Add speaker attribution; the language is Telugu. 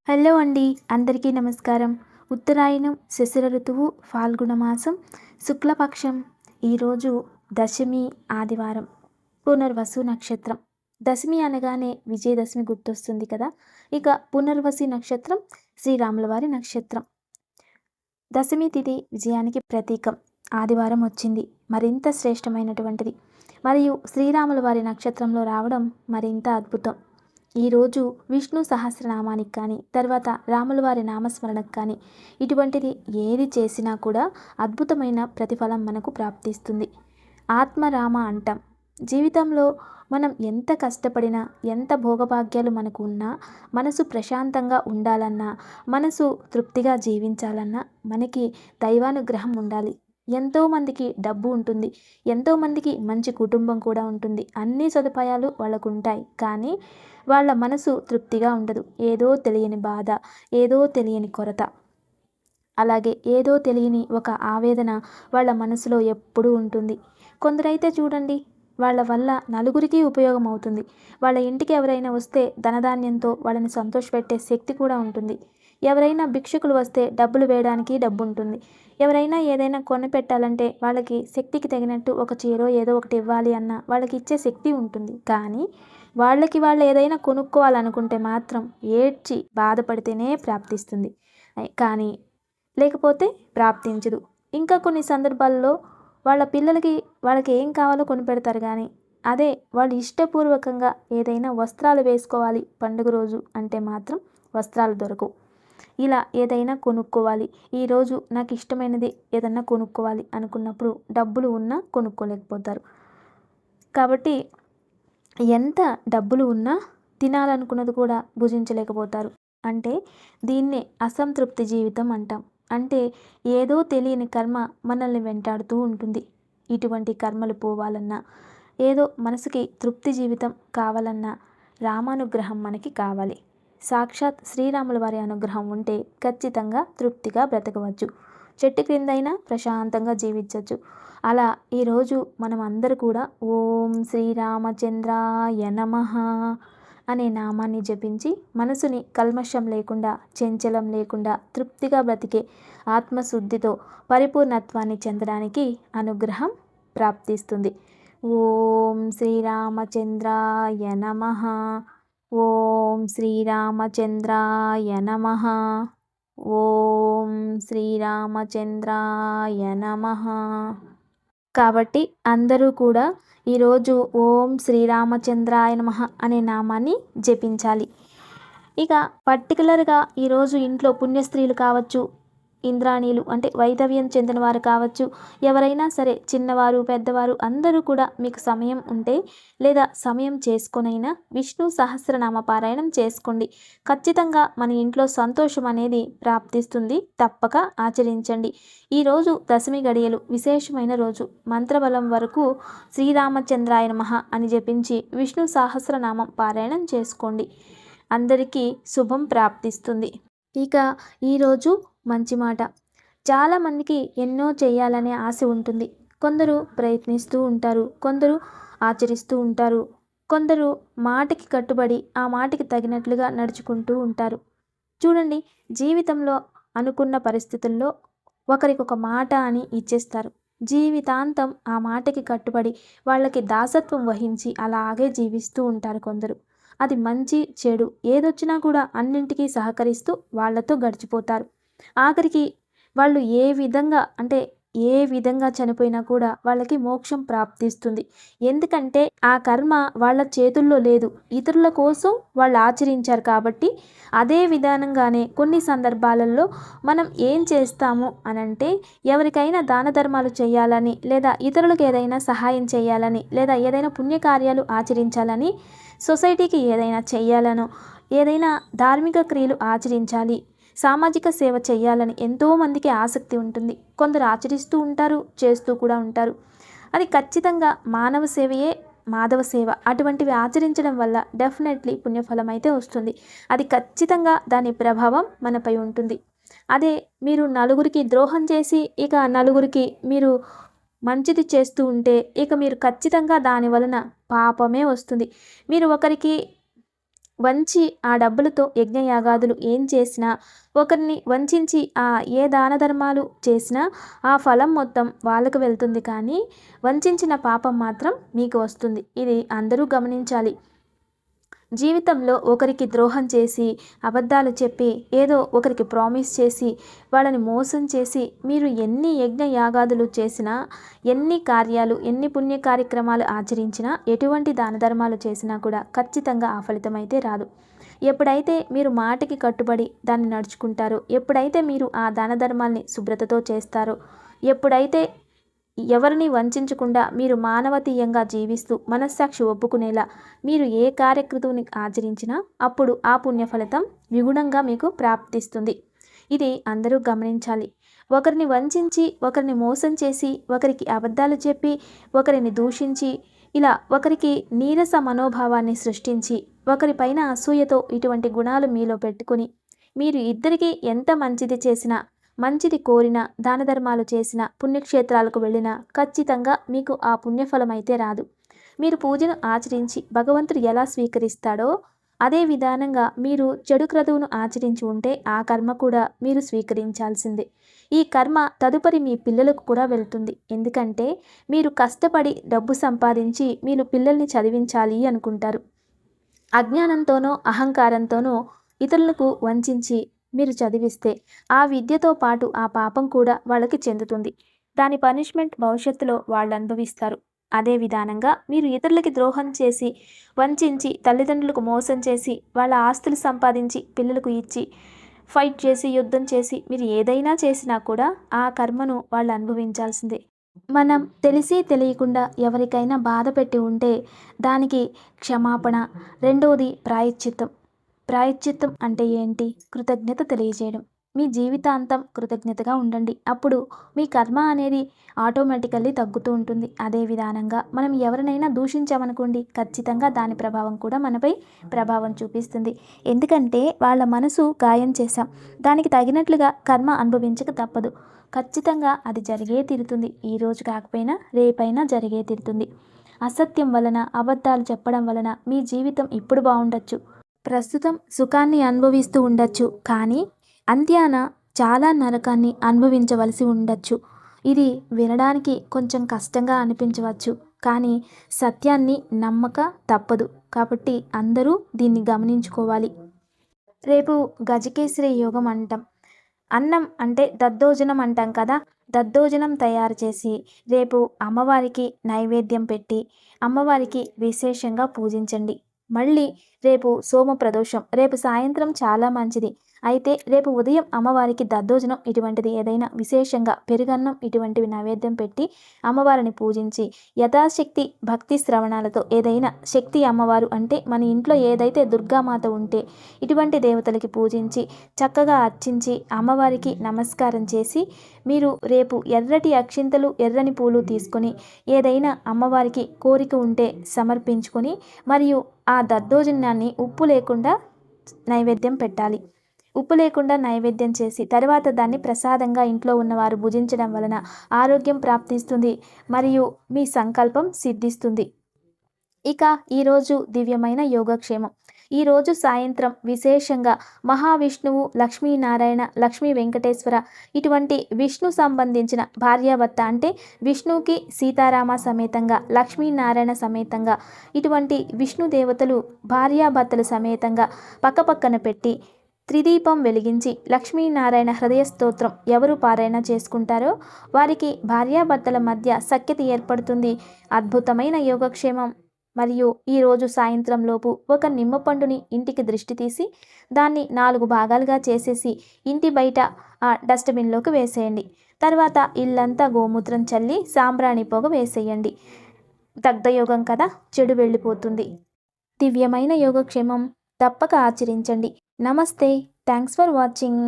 Speaker 1: హలో అండి, అందరికీ నమస్కారం. ఉత్తరాయణం, శిశిర ఋతువు, ఫాల్గుణ మాసం, శుక్లపక్షం. ఈరోజు దశమి, ఆదివారం, పునర్వసు నక్షత్రం. దశమి అనగానే విజయదశమి గుర్తొస్తుంది కదా. ఇక పునర్వసి నక్షత్రం శ్రీరాముల వారి నక్షత్రం. దశమి తిథి విజయానికి ప్రతీకం. ఆదివారం వచ్చింది, మరింత శ్రేష్టమైనటువంటిది. మరియు శ్రీరాముల వారి నక్షత్రంలో రావడం మరింత అద్భుతం. ఈరోజు విష్ణు సహస్రనామానికి కానీ, తర్వాత రాముల వారి నామస్మరణకు కానీ, ఇటువంటిది ఏది చేసినా కూడా అద్భుతమైన ప్రతిఫలం మనకు ప్రాప్తిస్తుంది. ఆత్మరామ అంటాం. జీవితంలో మనం ఎంత కష్టపడినా, ఎంత భోగభాగ్యాలు మనకు ఉన్నా, మనసు ప్రశాంతంగా ఉండాలన్నా, మనసు తృప్తిగా జీవించాలన్నా మనకి దైవానుగ్రహం ఉండాలి. ఎంతోమందికి డబ్బు ఉంటుంది, ఎంతోమందికి మంచి కుటుంబం కూడా ఉంటుంది, అన్ని సదుపాయాలు వాళ్ళకు ఉంటాయి. కానీ వాళ్ళ మనసు తృప్తిగా ఉండదు. ఏదో తెలియని బాధ, ఏదో తెలియని కొరత, అలాగే ఏదో తెలియని ఒక ఆవేదన వాళ్ళ మనసులో ఎప్పుడూ ఉంటుంది. కొందరైతే చూడండి, వాళ్ళ వల్ల నలుగురికి ఉపయోగం అవుతుంది. వాళ్ళ ఇంటికి ఎవరైనా వస్తే ధనధాన్యంతో వాళ్ళని సంతోషపెట్టే శక్తి కూడా ఉంటుంది. ఎవరైనా భిక్షకులు వస్తే డబ్బులు వేయడానికి డబ్బు ఉంటుంది. ఎవరైనా ఏదైనా కొనిపెట్టాలంటే వాళ్ళకి శక్తికి తగినట్టు ఒక చీరో ఏదో ఒకటి ఇవ్వాలి అన్న వాళ్ళకి ఇచ్చే శక్తి ఉంటుంది. కానీ వాళ్ళు ఏదైనా కొనుక్కోవాలనుకుంటే మాత్రం ఏడ్చి బాధపడితేనే ప్రాప్తిస్తుంది, కానీ లేకపోతే ప్రాప్తించదు. ఇంకా కొన్ని సందర్భాల్లో వాళ్ళ పిల్లలకి వాళ్ళకి ఏం కావాలో కొనిపెడతారు, కానీ అదే వాళ్ళు ఇష్టపూర్వకంగా ఏదైనా వస్త్రాలు వేసుకోవాలి పండుగ రోజు అంటే మాత్రం వస్త్రాలు దొరకవు. ఇలా ఏదైనా కొనుక్కోవాలి, ఈరోజు నాకు ఇష్టమైనది ఏదన్నా కొనుక్కోవాలి అనుకున్నప్పుడు డబ్బులు ఉన్నా కొనుక్కోలేకపోతారు. కాబట్టి ఎంత డబ్బులు ఉన్నా తినాలనుకున్నది కూడా భుజించలేకపోతారు. అంటే దీన్నే అసంతృప్తి జీవితం అంటాం. అంటే ఏదో తెలియని కర్మ మనల్ని వెంటాడుతూ ఉంటుంది. ఇటువంటి కర్మలు పోవాలన్నా, ఏదో మనసుకి తృప్తి జీవితం కావాలన్నా రామానుగ్రహం మనకి కావాలి. సాక్షాత్ శ్రీరాముల వారి అనుగ్రహం ఉంటే ఖచ్చితంగా తృప్తిగా బ్రతకవచ్చు. చెట్టు క్రిందైనా ప్రశాంతంగా జీవించవచ్చు. అలా ఈరోజు మనం అందరూ కూడా ఓం శ్రీరామచంద్రాయ నమః అనే నామాన్ని జపించి మనసుని కల్మషం లేకుండా, చంచలం లేకుండా తృప్తిగా బ్రతికే ఆత్మశుద్ధితో పరిపూర్ణత్వాన్ని చెందడానికి అనుగ్రహం ప్రాప్తిస్తుంది. ఓం శ్రీరామచంద్రాయ నమః. ఓం శ్రీరామచంద్రాయ నమః. ఓం శ్రీరామచంద్రాయ నమః. కాబట్టి అందరూ కూడా ఈరోజు ఓం శ్రీరామచంద్రాయ నమః అనే నామాన్ని జపించాలి. ఇక పర్టికులర్గా ఈరోజు ఇంట్లో పుణ్యస్త్రీలు కావచ్చు, ఇంద్రాణీలు అంటే వైధవ్యం చెందిన వారు కావచ్చు, ఎవరైనా సరే చిన్నవారు పెద్దవారు అందరూ కూడా మీకు సమయం ఉంటే లేదా సమయం చేసుకొనైనా విష్ణు సహస్రనామ పారాయణం చేసుకోండి. ఖచ్చితంగా మన ఇంట్లో సంతోషం అనేది ప్రాప్తిస్తుంది. తప్పక ఆచరించండి. ఈరోజు దశమి గడియలు విశేషమైన రోజు. మంత్రబలం వరకు శ్రీరామచంద్రాయ నమః అని జపించి విష్ణు సహస్రనామం పారాయణం చేసుకోండి. అందరికీ శుభం ప్రాప్తిస్తుంది. ఇక ఈరోజు మంచి మాట. చాలామందికి ఎన్నో చేయాలనే ఆశ ఉంటుంది. కొందరు ప్రయత్నిస్తూ ఉంటారు, కొందరు ఆచరిస్తూ ఉంటారు, కొందరు మాటకి కట్టుబడి ఆ మాటకి తగినట్లుగా నడుచుకుంటూ ఉంటారు. చూడండి, జీవితంలో అనుకున్న పరిస్థితుల్లో ఒకరికొక మాట అని ఇచ్చేస్తారు. జీవితాంతం ఆ మాటకి కట్టుబడి వాళ్ళకి దాసత్వం వహించి అలాగే జీవిస్తూ ఉంటారు కొందరు. అది మంచి చెడు ఏదొచ్చినా కూడా అన్నింటికీ సహకరిస్తూ వాళ్ళతో గడిచిపోతారు. ఆఖరికి వాళ్ళు ఏ విధంగా చనిపోయినా కూడా వాళ్ళకి మోక్షం ప్రాప్తిస్తుంది. ఎందుకంటే ఆ కర్మ వాళ్ళ చేతుల్లో లేదు, ఇతరుల కోసం వాళ్ళు ఆచరించారు. కాబట్టి అదే విధానంగానే కొన్ని సందర్భాలలో మనం ఏం చేస్తాము అనంటే, ఎవరికైనా దాన ధర్మాలు చేయాలని, లేదా ఇతరులకు ఏదైనా సహాయం చేయాలని, లేదా ఏదైనా పుణ్యకార్యాలు ఆచరించాలని, సొసైటీకి ఏదైనా చెయ్యాలనో, ఏదైనా ధార్మిక క్రియలు ఆచరించాలి, సామాజిక సేవ చేయాలని ఎంతోమందికి ఆసక్తి ఉంటుంది. కొందరు ఆచరిస్తూ ఉంటారు, చేస్తూ కూడా ఉంటారు. అది ఖచ్చితంగా మానవ సేవయే మాధవ సేవ. అటువంటివి ఆచరించడం వల్ల డెఫినెట్లీ పుణ్యఫలం అయితే వస్తుంది. అది ఖచ్చితంగా దాని ప్రభావం మనపై ఉంటుంది. అదే మీరు నలుగురికి ద్రోహం చేసి ఇక నలుగురికి మీరు మంచిది చేస్తూ ఉంటే ఇక మీరు ఖచ్చితంగా దాని వలన పాపమే వస్తుంది. మీరు ఒకరికి వంచి ఆ డబ్బులతో యజ్ఞయాగాదులు ఏం చేసినా, ఒకరిని వంచించి ఏ దాన ధర్మాలు చేసినా ఆ ఫలం మొత్తం వాళ్ళకు వెళ్తుంది కానీ వంచించిన పాపం మాత్రం మీకు వస్తుంది. ఇది అందరూ గమనించాలి. జీవితంలో ఒకరికి ద్రోహం చేసి, అబద్ధాలు చెప్పి, ఏదో ఒకరికి ప్రామిస్ చేసి, వాళ్ళని మోసం చేసి, మీరు ఎన్ని యజ్ఞ యాగాదులు చేసినా, ఎన్ని కార్యాలు, ఎన్ని పుణ్య కార్యక్రమాలు ఆచరించినా, ఎటువంటి దాన ధర్మాలు చేసినా కూడా ఖచ్చితంగా ఆ ఫలితం అయితే రాదు. ఎప్పుడైతే మీరు మాటకి కట్టుబడి దాన్ని నడుచుకుంటారో, ఎప్పుడైతే మీరు ఆ దాన ధర్మాల్ని శుభ్రతతో చేస్తారో, ఎప్పుడైతే ఎవరిని వంచకుండా మీరు మానవతీయంగా జీవిస్తూ మనస్సాక్షి ఒప్పుకునేలా మీరు ఏ కార్యకృతుని ఆచరించినా అప్పుడు ఆ పుణ్య ఫలితం విగుణంగా మీకు ప్రాప్తిస్తుంది. ఇది అందరూ గమనించాలి. ఒకరిని వంచించి, ఒకరిని మోసం చేసి, ఒకరికి అబద్ధాలు చెప్పి, ఒకరిని దూషించి, ఇలా ఒకరికి నీరస మనోభావాన్ని సృష్టించి, ఒకరిపైన అసూయతో ఇటువంటి గుణాలు మీలో పెట్టుకుని మీరు ఇద్దరికీ ఎంత మంచిది చేసినా, మంచిది కోరిన, దాన ధర్మాలు చేసిన, పుణ్యక్షేత్రాలకు వెళ్ళినా ఖచ్చితంగా మీకు ఆ పుణ్యఫలం అయితే రాదు. మీరు పూజను ఆచరించి భగవంతుడు ఎలా స్వీకరిస్తాడో అదే విధానంగా మీరు చెడు క్రతువును ఆచరించి ఉంటే ఆ కర్మ కూడా మీరు స్వీకరించాల్సిందే. ఈ కర్మ తదుపరి మీ పిల్లలకు కూడా వెళ్తుంది. ఎందుకంటే మీరు కష్టపడి డబ్బు సంపాదించి మీరు పిల్లల్ని చదివించాలి అనుకుంటారు. అజ్ఞానంతోనో అహంకారంతోనో ఇతరులకు వంచించి మీరు చదివిస్తే ఆ విద్యతో పాటు ఆ పాపం కూడా వాళ్ళకి చెందుతుంది. దాని పనిష్మెంట్ భవిష్యత్తులో వాళ్ళు అనుభవిస్తారు. అదే విధానంగా మీరు ఇతరులకి ద్రోహం చేసి, వంచించి, తల్లిదండ్రులకు మోసం చేసి, వాళ్ళ ఆస్తులు సంపాదించి పిల్లలకు ఇచ్చి, ఫైట్ చేసి, యుద్ధం చేసి మీరు ఏదైనా చేసినా కూడా ఆ కర్మను వాళ్ళు అనుభవించాల్సిందే. మనం తెలిసి తెలియకుండా ఎవరికైనా బాధ పెట్టి ఉంటే దానికి క్షమాపణ, రెండోది ప్రాయశ్చిత్తం. ప్రాయశ్చిత్తం అంటే ఏంటి? కృతజ్ఞత తెలియజేయడం. మీ జీవితాంతం కృతజ్ఞతగా ఉండండి. అప్పుడు మీ కర్మ అనేది ఆటోమేటికల్లీ తగ్గుతూ ఉంటుంది. అదే విధానంగా మనం ఎవరినైనా దూషించామనుకోండి, ఖచ్చితంగా దాని ప్రభావం కూడా మనపై ప్రభావం చూపిస్తుంది. ఎందుకంటే వాళ్ళ మనసు గాయం చేశాం. దానికి తగినట్లుగా కర్మ అనుభవించక తప్పదు. ఖచ్చితంగా అది జరిగే తీరుతుంది. ఈరోజు కాకపోయినా రేపైనా జరిగే తీరుతుంది. అసత్యం వలన, అబద్ధాలు చెప్పడం వలన మీ జీవితం ఇప్పుడు బాగుండొచ్చు, ప్రస్తుతం సుఖాన్ని అనుభవిస్తూ ఉండొచ్చు, కానీ అంత్యాన చాలా నరకాన్ని అనుభవించవలసి ఉండొచ్చు. ఇది వినడానికి కొంచెం కష్టంగా అనిపించవచ్చు, కానీ సత్యాన్ని నమ్మక తప్పదు. కాబట్టి అందరూ దీన్ని గమనించుకోవాలి. రేపు గజకేసరి యోగం అంటాం. అన్నం అంటే దద్దోజనం అంటాం కదా. దద్దోజనం తయారు చేసి రేపు అమ్మవారికి నైవేద్యం పెట్టి అమ్మవారికి విశేషంగా పూజించండి. మళ్ళీ రేపు సోమ ప్రదోషం, రేపు సాయంత్రం చాలా మంచిది. అయితే రేపు ఉదయం అమ్మవారికి దద్దోజనం ఇటువంటిది ఏదైనా విశేషంగా పెరుగన్నం ఇటువంటివి నైవేద్యం పెట్టి అమ్మవారిని పూజించి యథాశక్తి భక్తి శ్రవణాలతో ఏదైనా శక్తి అమ్మవారు అంటే మన ఇంట్లో ఏదైతే దుర్గామాత ఉంటే ఇటువంటి దేవతలకి పూజించి చక్కగా అర్చించి అమ్మవారికి నమస్కారం చేసి మీరు రేపు ఎర్రటి అక్షింతలు, ఎర్రని పూలు తీసుకొని ఏదైనా అమ్మవారికి కోరిక ఉంటే సమర్పించుకొని మరియు ఆ దద్దోజనాన్ని ఉప్పు లేకుండా నైవేద్యం పెట్టాలి. ఉప్పు లేకుండా నైవేద్యం చేసి తర్వాత దాన్ని ప్రసాదంగా ఇంట్లో ఉన్నవారు భుజించడం వలన ఆరోగ్యం ప్రాప్తిస్తుంది మరియు మీ సంకల్పం సిద్ధిస్తుంది. ఇక ఈరోజు దివ్యమైన యోగక్షేమం. ఈరోజు సాయంత్రం విశేషంగా మహావిష్ణువు, లక్ష్మీనారాయణ, లక్ష్మీ వెంకటేశ్వర ఇటువంటి విష్ణు సంబంధించిన భార్యాభర్త అంటే విష్ణువుకి సీతారామ సమేతంగా, లక్ష్మీనారాయణ సమేతంగా ఇటువంటి విష్ణు దేవతలు భార్యాభర్తలు సమేతంగా పక్కపక్కన పెట్టి త్రిదీపం వెలిగించి లక్ష్మీనారాయణ హృదయ స్తోత్రం ఎవరు పారాయణ చేసుకుంటారో వారికి భార్యాభర్తల మధ్య సఖ్యత ఏర్పడుతుంది. అద్భుతమైన యోగక్షేమం. మరియు ఈరోజు సాయంత్రం లోపు ఒక నిమ్మపండుని ఇంటికి దృష్టి తీసి దాన్ని 4 భాగాలుగా చేసేసి ఇంటి బయట డస్ట్బిన్లోకి వేసేయండి. తర్వాత ఇల్లంతా గోమూత్రం చల్లి సాంబ్రాణి పొగ వేసేయండి. దగ్ధయోగం కదా, చెడు వెళ్ళిపోతుంది. దివ్యమైన యోగక్షేమం తప్పక ఆచరించండి. నమస్తే. Thanks for watching.